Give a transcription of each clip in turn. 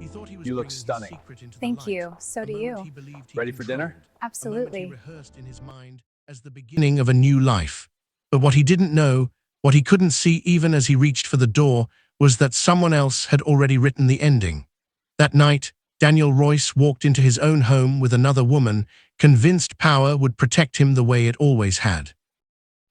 He thought he was You look bringing his stunning. secret into the Thank light, you. So a do moment you. he believed he Ready for dinner? controlled, a moment he Absolutely. rehearsed in his mind as the beginning of a new life. But what he didn't know, what he couldn't see even as he reached for the door, was that someone else had already written the ending. That night, Daniel Royce walked into his own home with another woman, convinced power would protect him the way it always had.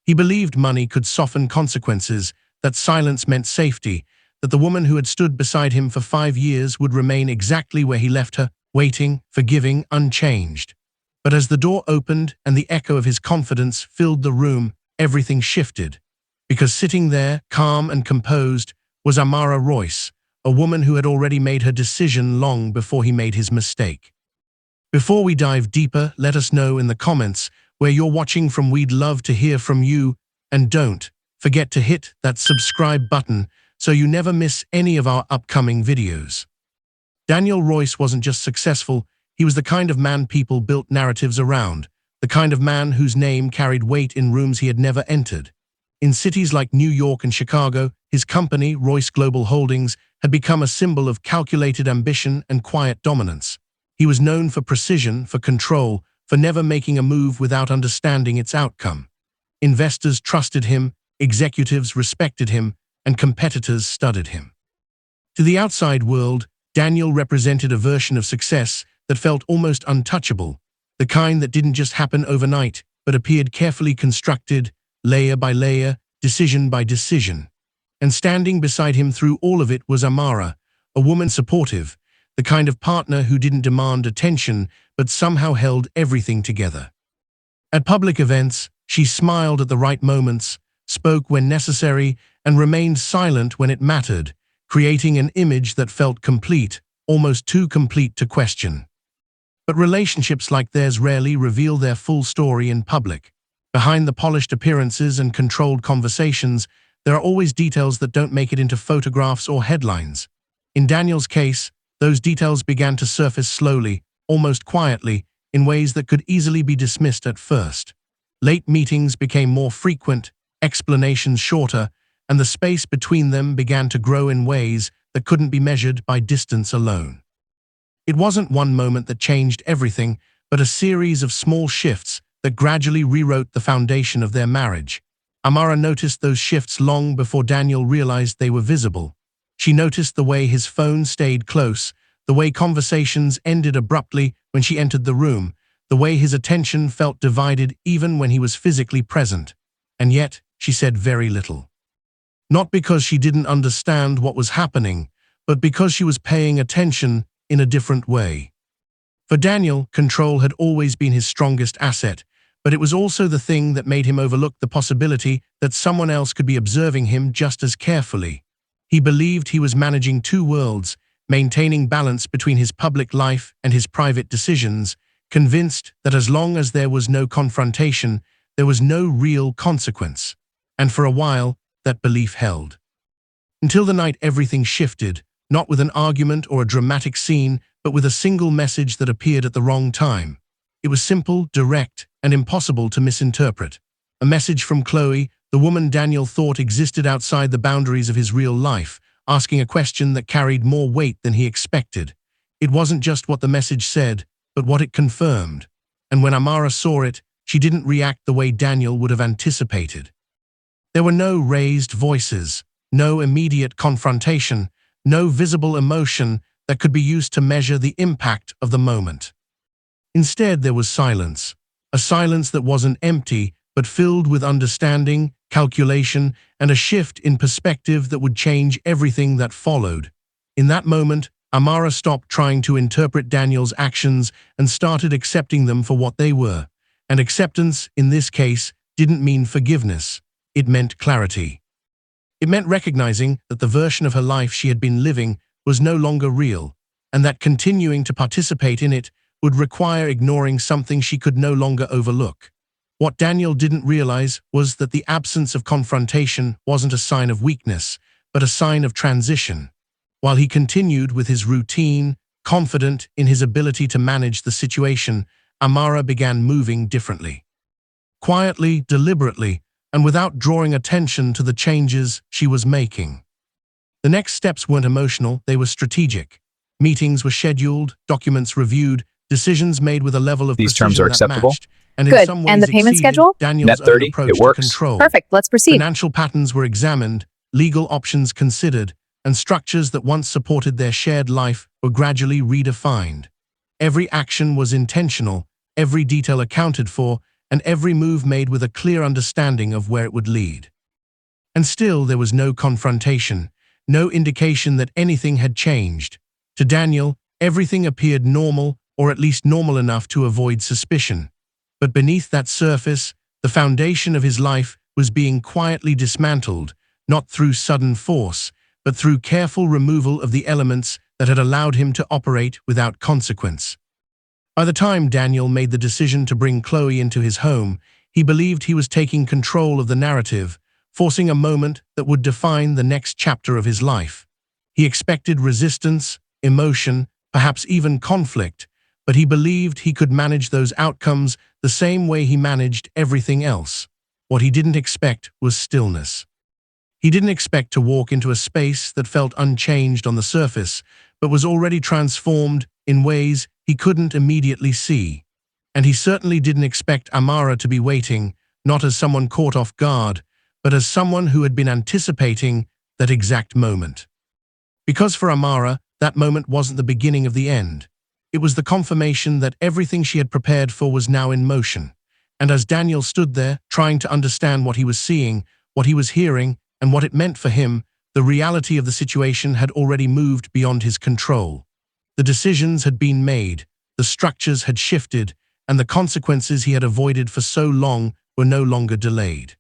He believed money could soften consequences, that silence meant safety, that the woman who had stood beside him for 5 years would remain exactly where he left her, waiting, forgiving, unchanged. But as the door opened and the echo of his confidence filled the room, everything shifted. Because sitting there, calm and composed, was Amara Royce, a woman who had already made her decision long before he made his mistake. Before we dive deeper, let us know in the comments where you're watching from. We'd love to hear from you, and don't forget to hit that subscribe button so you never miss any of our upcoming videos. Daniel Royce wasn't just successful, he was the kind of man people built narratives around, the kind of man whose name carried weight in rooms he had never entered. In cities like New York and Chicago, his company, Royce Global Holdings, had become a symbol of calculated ambition and quiet dominance. He was known for precision, for control, for never making a move without understanding its outcome. Investors trusted him, executives respected him, and competitors studied him. To the outside world, Daniel represented a version of success that felt almost untouchable, the kind that didn't just happen overnight, but appeared carefully constructed, layer by layer, decision by decision. And standing beside him through all of it was Amara, a woman supportive, the kind of partner who didn't demand attention but somehow held everything together. At public events, she smiled at the right moments, spoke when necessary, and remained silent when it mattered, creating an image that felt complete, almost too complete to question. But relationships like theirs rarely reveal their full story in public. Behind the polished appearances and controlled conversations, there are always details that don't make it into photographs or headlines. In Daniel's case, those details began to surface slowly, almost quietly, in ways that could easily be dismissed at first. Late meetings became more frequent, explanations shorter, and the space between them began to grow in ways that couldn't be measured by distance alone. It wasn't one moment that changed everything, but a series of small shifts that gradually rewrote the foundation of their marriage. Amara noticed those shifts long before Daniel realized they were visible. She noticed the way his phone stayed close, the way conversations ended abruptly when she entered the room, the way his attention felt divided even when he was physically present. And yet, she said very little. Not because she didn't understand what was happening, but because she was paying attention in a different way. For Daniel, control had always been his strongest asset, but it was also the thing that made him overlook the possibility that someone else could be observing him just as carefully. He believed he was managing two worlds, maintaining balance between his public life and his private decisions, convinced that as long as there was no confrontation, there was no real consequence. And for a while, that belief held. Until the night everything shifted, not with an argument or a dramatic scene, but with a single message that appeared at the wrong time. It was simple, direct, and impossible to misinterpret. A message from Chloe, the woman Daniel thought existed outside the boundaries of his real life, asking a question that carried more weight than he expected. It wasn't just what the message said, but what it confirmed. And when Amara saw it, she didn't react the way Daniel would have anticipated. There were no raised voices, no immediate confrontation, no visible emotion that could be used to measure the impact of the moment. Instead, there was silence, a silence that wasn't empty, but filled with understanding, calculation, and a shift in perspective that would change everything that followed. In that moment, Amara stopped trying to interpret Daniel's actions and started accepting them for what they were. And acceptance, in this case, didn't mean forgiveness. It meant clarity. It meant recognizing that the version of her life she had been living was no longer real, and that continuing to participate in it would require ignoring something she could no longer overlook. What Daniel didn't realize was that the absence of confrontation wasn't a sign of weakness, but a sign of transition. While he continued with his routine, confident in his ability to manage the situation, Amara began moving differently. Quietly, deliberately, and without drawing attention to the changes she was making. The next steps weren't emotional, they were strategic. Meetings were scheduled, documents reviewed, decisions made with a level of These terms precision are that acceptable? matched, and in Good. some And ways the payment exceeded schedule? Daniel's Net own 30, approach it to works. control. Perfect. Let's proceed. Financial patterns were examined, legal options considered, and structures that once supported their shared life were gradually redefined. Every action was intentional, every detail accounted for, and every move made with a clear understanding of where it would lead. And still there was no confrontation, no indication that anything had changed. To Daniel, everything appeared normal, or at least normal enough to avoid suspicion. But beneath that surface, the foundation of his life was being quietly dismantled, not through sudden force, but through careful removal of the elements that had allowed him to operate without consequence. By the time Daniel made the decision to bring Chloe into his home, he believed he was taking control of the narrative, forcing a moment that would define the next chapter of his life. He expected resistance, emotion, perhaps even conflict, but he believed he could manage those outcomes the same way he managed everything else. What he didn't expect was stillness. He didn't expect to walk into a space that felt unchanged on the surface, but was already transformed in ways he couldn't immediately see. And he certainly didn't expect Amara to be waiting, not as someone caught off guard, but as someone who had been anticipating that exact moment. Because for Amara, that moment wasn't the beginning of the end. It was the confirmation that everything she had prepared for was now in motion. And as Daniel stood there, trying to understand what he was seeing, what he was hearing, and what it meant for him, the reality of the situation had already moved beyond his control. The decisions had been made, the structures had shifted, and the consequences he had avoided for so long were no longer delayed.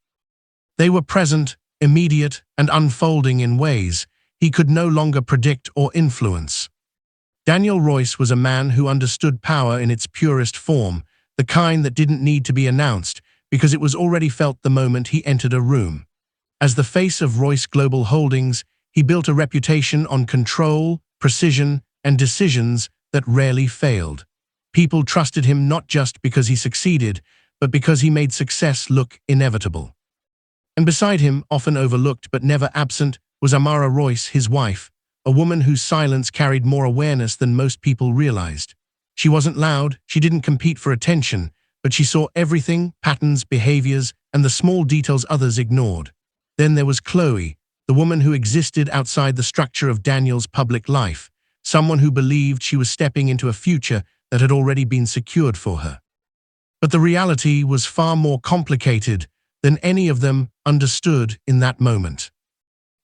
They were present, immediate, and unfolding in ways he could no longer predict or influence. Daniel Royce was a man who understood power in its purest form, the kind that didn't need to be announced because it was already felt the moment he entered a room. As the face of Royce Global Holdings, he built a reputation on control, precision, and decisions that rarely failed. People trusted him not just because he succeeded, but because he made success look inevitable. And beside him, often overlooked but never absent, was Amara Royce, his wife, a woman whose silence carried more awareness than most people realized. She wasn't loud, she didn't compete for attention, but she saw everything, patterns, behaviors, and the small details others ignored. Then there was Chloe, the woman who existed outside the structure of Daniel's public life, someone who believed she was stepping into a future that had already been secured for her. But the reality was far more complicated than any of them understood in that moment.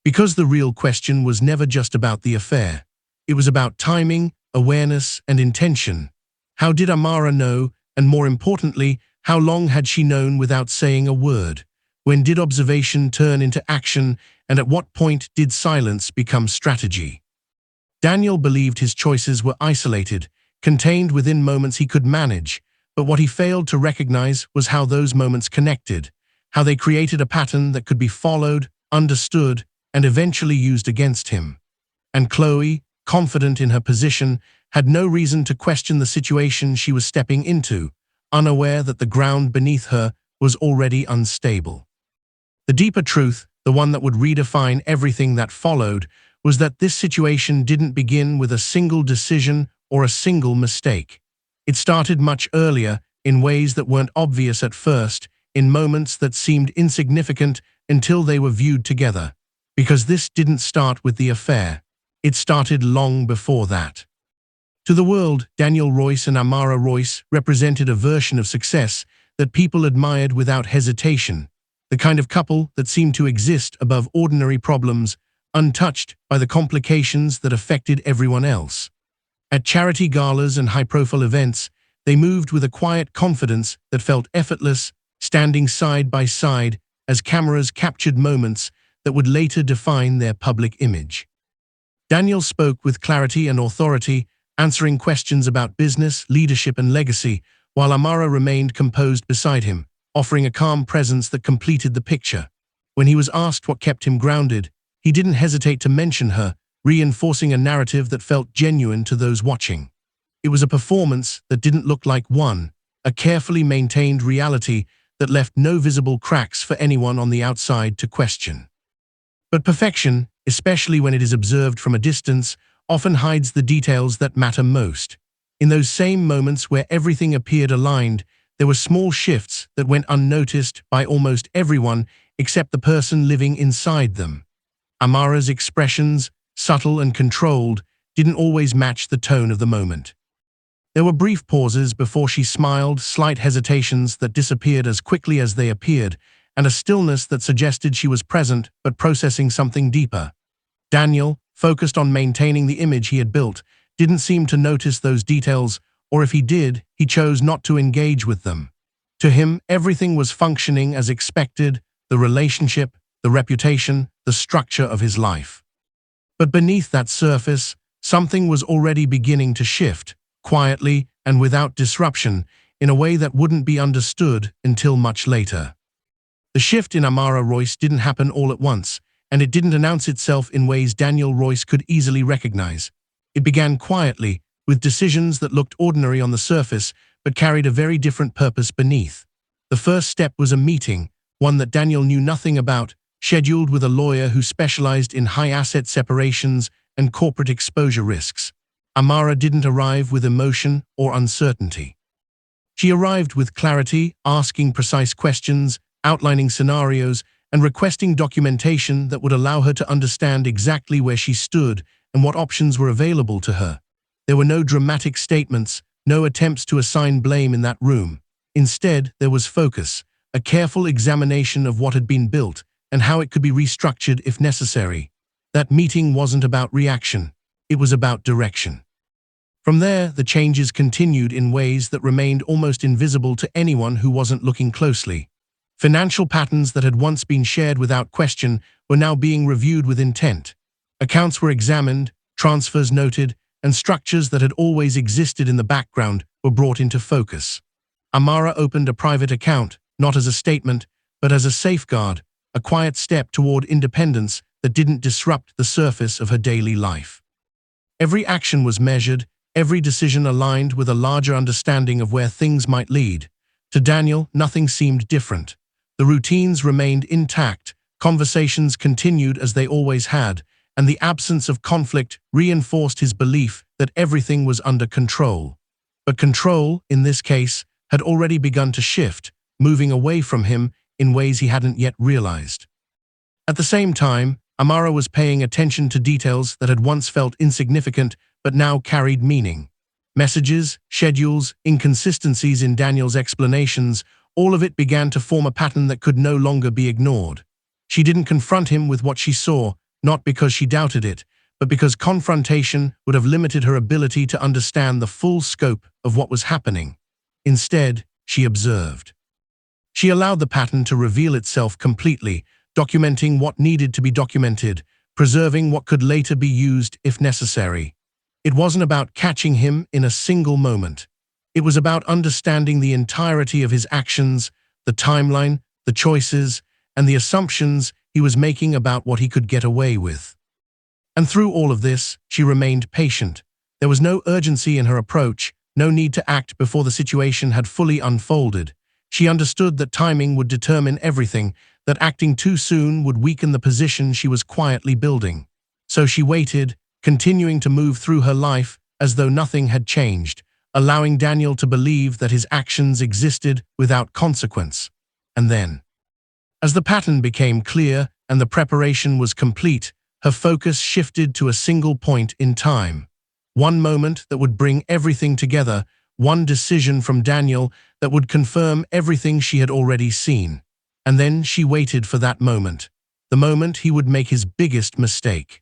Because the real question was never just about the affair. It was about timing, awareness, and intention. How did Amara know, and more importantly, how long had she known without saying a word? When did observation turn into action, and at what point did silence become strategy? Daniel believed his choices were isolated, contained within moments he could manage, but what he failed to recognize was how those moments connected, how they created a pattern that could be followed, understood, and eventually used against him. And Chloe, confident in her position, had no reason to question the situation she was stepping into, unaware that the ground beneath her was already unstable. The deeper truth, the one that would redefine everything that followed, was that this situation didn't begin with a single decision or a single mistake. It started much earlier, in ways that weren't obvious at first, in moments that seemed insignificant until they were viewed together. Because this didn't start with the affair. It started long before that. To the world, Daniel Royce and Amara Royce represented a version of success that people admired without hesitation, the kind of couple that seemed to exist above ordinary problems, untouched by the complications that affected everyone else. At charity galas and high-profile events, they moved with a quiet confidence that felt effortless, standing side by side as cameras captured moments that would later define their public image. Daniel spoke with clarity and authority, answering questions about business, leadership, and legacy, while Amara remained composed beside him, offering a calm presence that completed the picture. When he was asked what kept him grounded, he didn't hesitate to mention her, reinforcing a narrative that felt genuine to those watching. It was a performance that didn't look like one, a carefully maintained reality that left no visible cracks for anyone on the outside to question. But perfection, especially when it is observed from a distance, often hides the details that matter most. In those same moments where everything appeared aligned, there were small shifts that went unnoticed by almost everyone except the person living inside them. Amara's expressions, subtle and controlled, didn't always match the tone of the moment. There were brief pauses before she smiled, slight hesitations that disappeared as quickly as they appeared, and a stillness that suggested she was present but processing something deeper. Daniel, focused on maintaining the image he had built, didn't seem to notice those details, or if he did, he chose not to engage with them. To him, everything was functioning as expected: the relationship, the reputation, the structure of his life. But beneath that surface, something was already beginning to shift, quietly and without disruption, in a way that wouldn't be understood until much later. The shift in Amara Royce didn't happen all at once, and it didn't announce itself in ways Daniel Royce could easily recognize. It began quietly, with decisions that looked ordinary on the surface but carried a very different purpose beneath. The first step was a meeting, one that Daniel knew nothing about, scheduled with a lawyer who specialized in high-asset separations and corporate exposure risks. Amara didn't arrive with emotion or uncertainty. She arrived with clarity, asking precise questions, outlining scenarios, and requesting documentation that would allow her to understand exactly where she stood and what options were available to her. There were no dramatic statements, no attempts to assign blame in that room. Instead, there was focus, a careful examination of what had been built and how it could be restructured if necessary. That meeting wasn't about reaction, it was about direction. From there, the changes continued in ways that remained almost invisible to anyone who wasn't looking closely. Financial patterns that had once been shared without question were now being reviewed with intent. Accounts were examined, transfers noted, and structures that had always existed in the background were brought into focus. Amara opened a private account, not as a statement, but as a safeguard, a quiet step toward independence that didn't disrupt the surface of her daily life. Every action was measured, every decision aligned with a larger understanding of where things might lead. To Daniel, nothing seemed different. The routines remained intact, conversations continued as they always had, and the absence of conflict reinforced his belief that everything was under control. But control, in this case, had already begun to shift, moving away from him in ways he hadn't yet realized. At the same time, Amara was paying attention to details that had once felt insignificant but now carried meaning. Messages, schedules, inconsistencies in Daniel's explanations, all of it began to form a pattern that could no longer be ignored. She didn't confront him with what she saw, not because she doubted it, but because confrontation would have limited her ability to understand the full scope of what was happening. Instead, she observed. She allowed the pattern to reveal itself completely, documenting what needed to be documented, preserving what could later be used if necessary. It wasn't about catching him in a single moment. It was about understanding the entirety of his actions, the timeline, the choices, and the assumptions he was making about what he could get away with. And through all of this, she remained patient. There was no urgency in her approach, no need to act before the situation had fully unfolded. She understood that timing would determine everything, that acting too soon would weaken the position she was quietly building. So she waited, continuing to move through her life as though nothing had changed, allowing Daniel to believe that his actions existed without consequence. And then, as the pattern became clear and the preparation was complete, her focus shifted to a single point in time. One moment that would bring everything together, one decision from Daniel that would confirm everything she had already seen. And then she waited for that moment, the moment he would make his biggest mistake.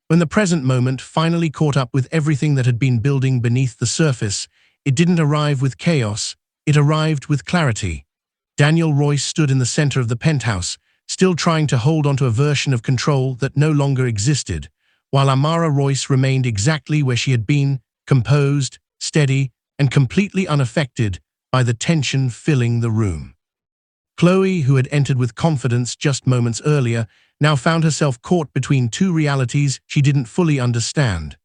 When the present moment finally caught up with everything that had been building beneath the surface, it didn't arrive with chaos, it arrived with clarity. Daniel Royce stood in the center of the penthouse, still trying to hold onto a version of control that no longer existed, while Amara Royce remained exactly where she had been, composed, steady, and completely unaffected by the tension filling the room. Chloe, who had entered with confidence just moments earlier, now found herself caught between two realities she didn't fully understand.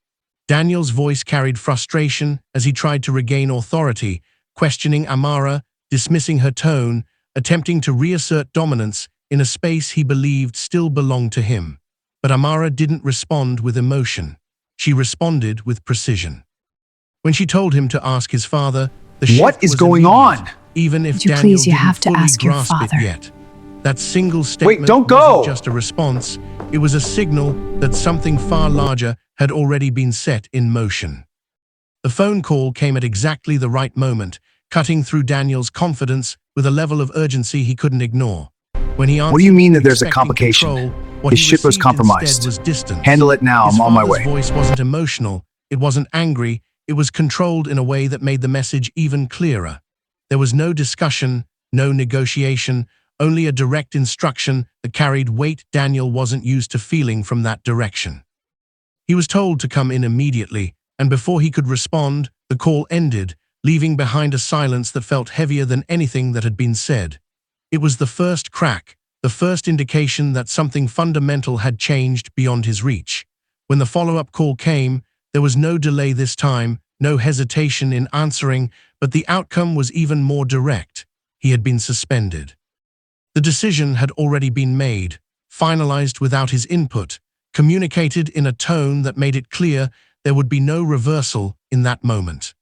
Daniel's voice carried frustration as he tried to regain authority, questioning Amara, dismissing her tone, attempting to reassert dominance in a space he believed still belonged to him. But Amara didn't respond with emotion. she responded with precision. When she told him to ask his father, the What shift is was going immediate, on? even if Would you Daniel please, you didn't have to fully ask your grasp it father. yet. That single statement don't wasn't go! just a response, it was a signal that something far larger had already been set in motion. The phone call came at exactly the right moment, cutting through Daniel's confidence with a level of urgency he couldn't ignore. When he answered, What do you mean that there's a expecting complication? control, what His he ship was received compromised. instead was distance. Handle it now, His I'm on my father's way. voice wasn't emotional, it wasn't angry, it was controlled in a way that made the message even clearer. There was no discussion, no negotiation, only a direct instruction that carried weight Daniel wasn't used to feeling from that direction. He was told to come in immediately, and before he could respond, the call ended, leaving behind a silence that felt heavier than anything that had been said. It was the first crack, the first indication that something fundamental had changed beyond his reach. When the follow-up call came, there was no delay this time, no hesitation in answering, but the outcome was even more direct. He had been suspended. The decision had already been made, finalized without his input, communicated in a tone that made it clear there would be no reversal in that moment.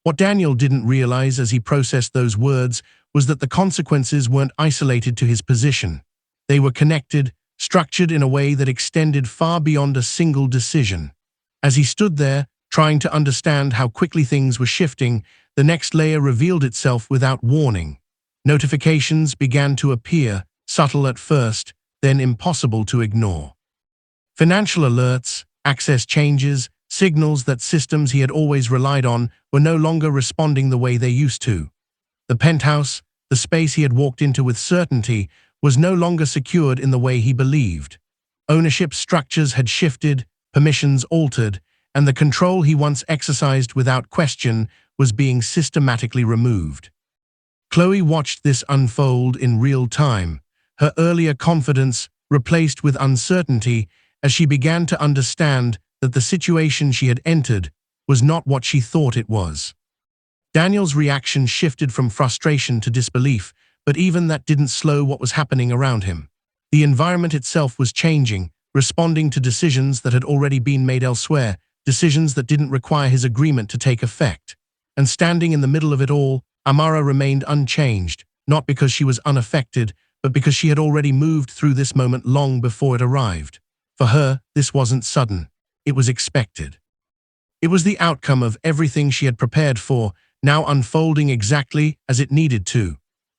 What Daniel didn't realize as he processed those words was that the consequences weren't isolated to his position. They were connected, structured in a way that extended far beyond a single decision. As he stood there, trying to understand how quickly things were shifting, the next layer revealed itself without warning. Notifications began to appear, subtle at first, then impossible to ignore. Financial alerts, access changes, signals that systems he had always relied on were no longer responding the way they used to. The penthouse, the space he had walked into with certainty, was no longer secured in the way he believed. Ownership structures had shifted, permissions altered, and the control he once exercised without question was being systematically removed. Chloe watched this unfold in real time, her earlier confidence replaced with uncertainty as she began to understand that the situation she had entered was not what she thought it was. Daniel's reaction shifted from frustration to disbelief, but even that didn't slow what was happening around him. The environment itself was changing, responding to decisions that had already been made elsewhere, decisions that didn't require his agreement to take effect. And standing in the middle of it all, Amara remained unchanged, not because she was unaffected, but because she had already moved through this moment long before it arrived. For her, this wasn't sudden. It was expected. It was the outcome of everything she had prepared for, now unfolding exactly as it needed to.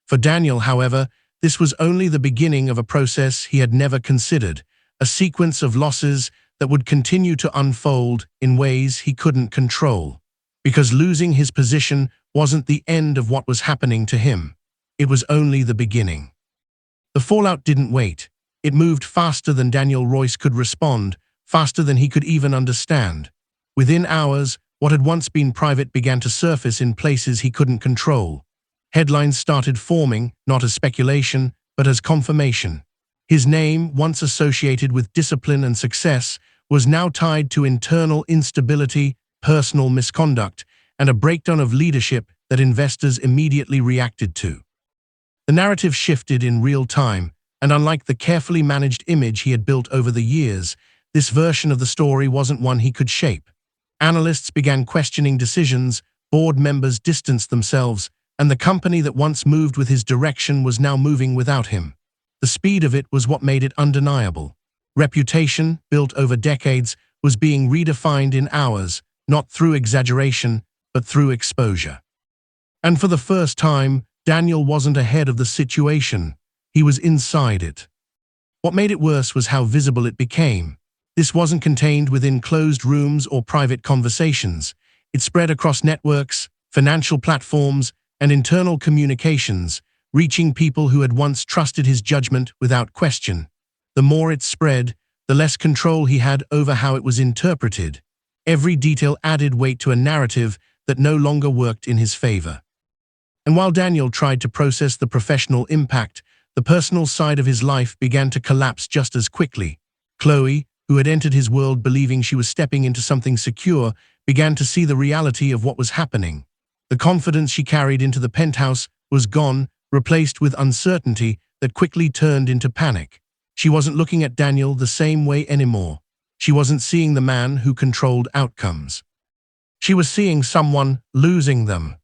For Daniel, however, this was only the beginning of a process he had never considered, a sequence of losses that would continue to unfold in ways he couldn't control. Because losing his position wasn't the end of what was happening to him. It was only the beginning. The fallout didn't wait. It moved faster than Daniel Royce could respond, faster than he could even understand. Within hours, what had once been private began to surface in places he couldn't control. Headlines started forming, not as speculation, but as confirmation. His name, once associated with discipline and success, was now tied to internal instability, personal misconduct, and a breakdown of leadership that investors immediately reacted to. The narrative shifted in real time, and unlike the carefully managed image he had built over the years, this version of the story wasn't one he could shape. Analysts began questioning decisions, board members distanced themselves, and the company that once moved with his direction was now moving without him. The speed of it was what made it undeniable. Reputation, built over decades, was being redefined in hours, not through exaggeration, but through exposure. And for the first time, Daniel wasn't ahead of the situation. He was inside it. What made it worse was how visible it became. This wasn't contained within closed rooms or private conversations. It spread across networks, financial platforms, and internal communications, reaching people who had once trusted his judgment without question. The more it spread, the less control he had over how it was interpreted. Every detail added weight to a narrative that no longer worked in his favor. And while Daniel tried to process the professional impact, the personal side of his life began to collapse just as quickly. Chloe, who had entered his world believing she was stepping into something secure, began to see the reality of what was happening. The confidence she carried into the penthouse was gone, replaced with uncertainty that quickly turned into panic. She wasn't looking at Daniel the same way anymore. She wasn't seeing the man who controlled outcomes. She was seeing someone losing them.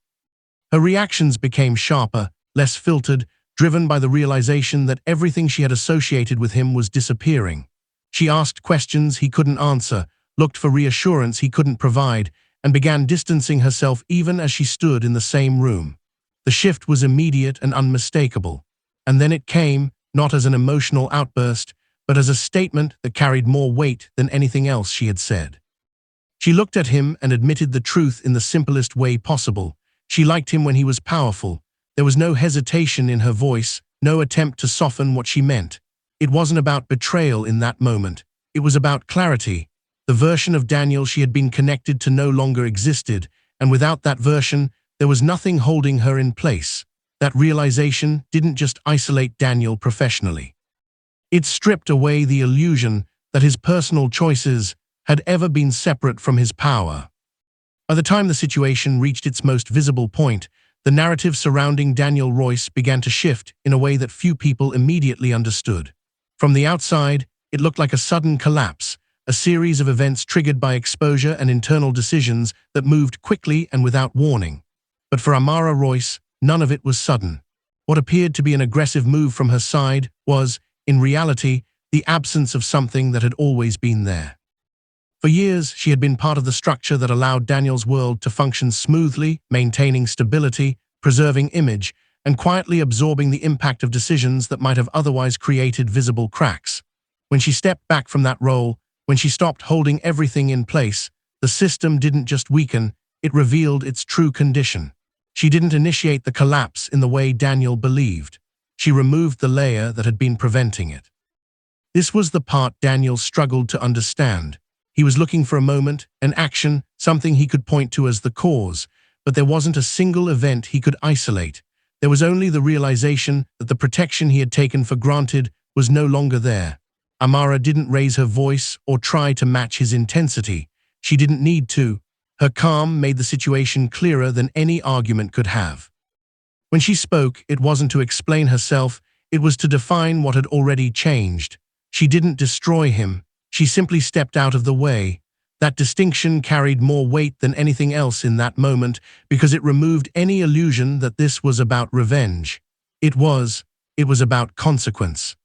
Her reactions became sharper, less filtered, driven by the realization that everything she had associated with him was disappearing. She asked questions he couldn't answer, looked for reassurance he couldn't provide, and began distancing herself even as she stood in the same room. The shift was immediate and unmistakable. And then it came, not as an emotional outburst, but as a statement that carried more weight than anything else she had said. She looked at him and admitted the truth in the simplest way possible. She liked him when he was powerful. There was no hesitation in her voice, no attempt to soften what she meant. It wasn't about betrayal in that moment. It was about clarity. The version of Daniel she had been connected to no longer existed, and without that version, there was nothing holding her in place. That realization didn't just isolate Daniel professionally. It stripped away the illusion that his personal choices had ever been separate from his power. By the time the situation reached its most visible point, the narrative surrounding Daniel Royce began to shift in a way that few people immediately understood. From the outside, it looked like a sudden collapse, a series of events triggered by exposure and internal decisions that moved quickly and without warning. But for Amara Royce, none of it was sudden. What appeared to be an aggressive move from her side was, in reality, the absence of something that had always been there. For years, she had been part of the structure that allowed Daniel's world to function smoothly, maintaining stability, preserving image, and quietly absorbing the impact of decisions that might have otherwise created visible cracks. When she stepped back from that role, when she stopped holding everything in place, the system didn't just weaken, it revealed its true condition. She didn't initiate the collapse in the way Daniel believed. She removed the layer that had been preventing it. This was the part Daniel struggled to understand. He was looking for a moment, an action, something he could point to as the cause, but there wasn't a single event he could isolate. There was only the realization that the protection he had taken for granted was no longer there. Amara didn't raise her voice or try to match his intensity. She didn't need to. Her calm made the situation clearer than any argument could have. When she spoke, it wasn't to explain herself, it was to define what had already changed. She didn't destroy him. She simply stepped out of the way. That distinction carried more weight than anything else in that moment because it removed any illusion that this was about revenge. It was about consequence.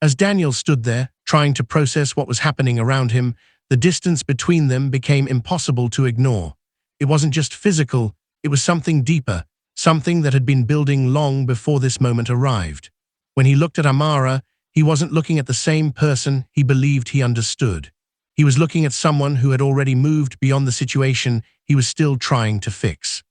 As Daniel stood there, trying to process what was happening around him, the distance between them became impossible to ignore. It wasn't just physical, it was something deeper, something that had been building long before this moment arrived. When he looked at Amara, he wasn't looking at the same person he believed he understood. He was looking at someone who had already moved beyond the situation he was still trying to fix.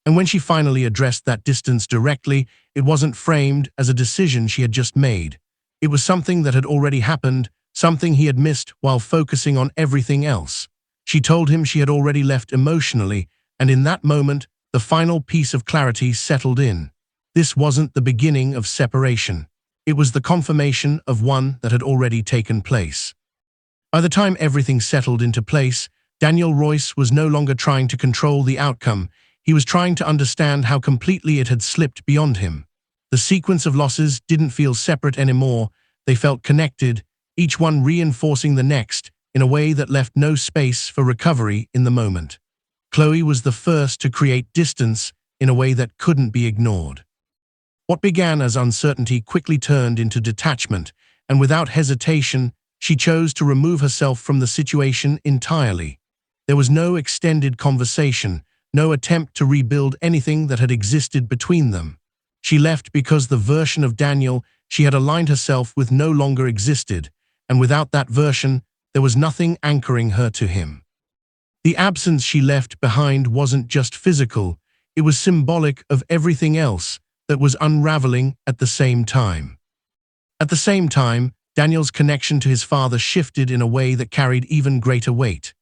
And when she finally addressed that distance directly, it wasn't framed as a decision she had just made. It was something that had already happened, something he had missed while focusing on everything else. She told him she had already left emotionally, and in that moment, the final piece of clarity settled in. This wasn't the beginning of separation. It was the confirmation of one that had already taken place. By the time everything settled into place, Daniel Royce was no longer trying to control the outcome. He was trying to understand how completely it had slipped beyond him. The sequence of losses didn't feel separate anymore. They felt connected, each one reinforcing the next in a way that left no space for recovery in the moment. Chloe was the first to create distance in a way that couldn't be ignored. What began as uncertainty quickly turned into detachment, and without hesitation, she chose to remove herself from the situation entirely. There was no extended conversation, no attempt to rebuild anything that had existed between them. She left because the version of Daniel she had aligned herself with no longer existed, and without that version, there was nothing anchoring her to him. The absence she left behind wasn't just physical, it was symbolic of everything else that was unraveling at the same time. At the same time, Daniel's connection to his father shifted in a way that carried even greater weight.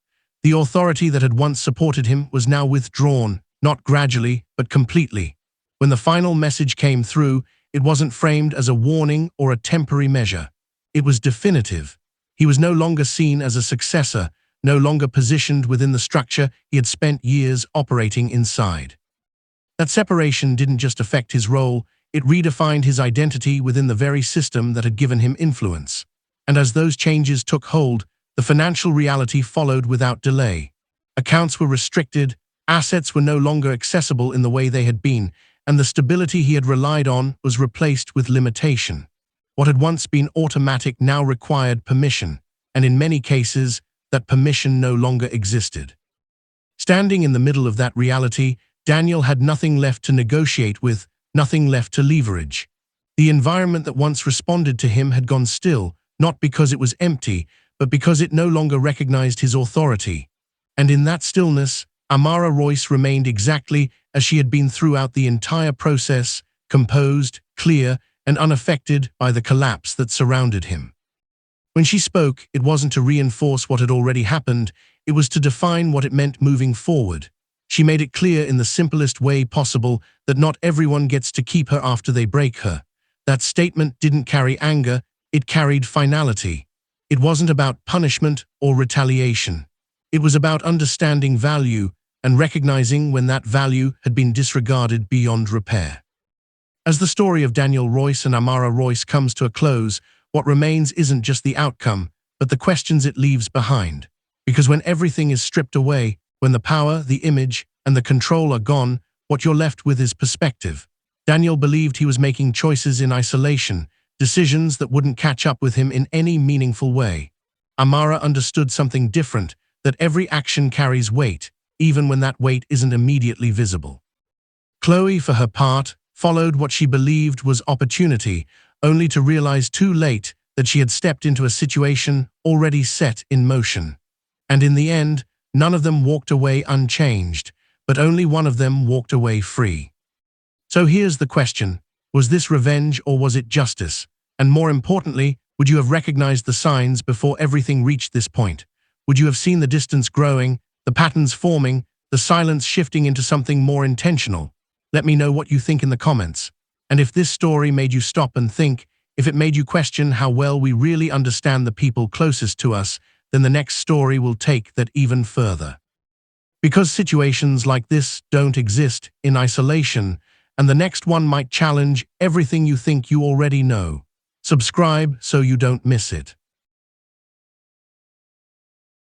The authority that had once supported him was now withdrawn, not gradually, but completely. When the final message came through, it wasn't framed as a warning or a temporary measure. It was definitive. He was no longer seen as a successor, no longer positioned within the structure he had spent years operating inside. That separation didn't just affect his role, it redefined his identity within the very system that had given him influence. And as those changes took hold, The financial reality followed without delay. Accounts were restricted, assets were no longer accessible in the way they had been, and the stability he had relied on was replaced with limitation. What had once been automatic now required permission, and in many cases, that permission no longer existed. Standing in the middle of that reality, Daniel had nothing left to negotiate with, nothing left to leverage. The environment that once responded to him had gone still, not because it was empty, but because it no longer recognized his authority. And in that stillness, Amara Royce remained exactly as she had been throughout the entire process, composed, clear, and unaffected by the collapse that surrounded him. When she spoke, it wasn't to reinforce what had already happened, it was to define what it meant moving forward. She made it clear in the simplest way possible that not everyone gets to keep her after they break her. That statement didn't carry anger, it carried finality. It wasn't about punishment or retaliation. It was about understanding value and recognizing when that value had been disregarded beyond repair. As the story of Daniel Royce and Amara Royce comes to a close, what remains isn't just the outcome, but the questions it leaves behind. Because when everything is stripped away, when the power, the image, and the control are gone, what you're left with is perspective. Daniel believed he was making choices in isolation, decisions that wouldn't catch up with him in any meaningful way. Amara understood something different, that every action carries weight, even when that weight isn't immediately visible. Chloe, for her part, followed what she believed was opportunity, only to realize too late that she had stepped into a situation already set in motion. And in the end, none of them walked away unchanged, but only one of them walked away free. So here's the question, was this revenge or was it justice? And more importantly, would you have recognized the signs before everything reached this point? Would you have seen the distance growing, the patterns forming, the silence shifting into something more intentional? Let me know what you think in the comments. And if this story made you stop and think, if it made you question how well we really understand the people closest to us, then the next story will take that even further. Because situations like this don't exist in isolation, and the next one might challenge everything you think you already know. Subscribe so you don't miss it.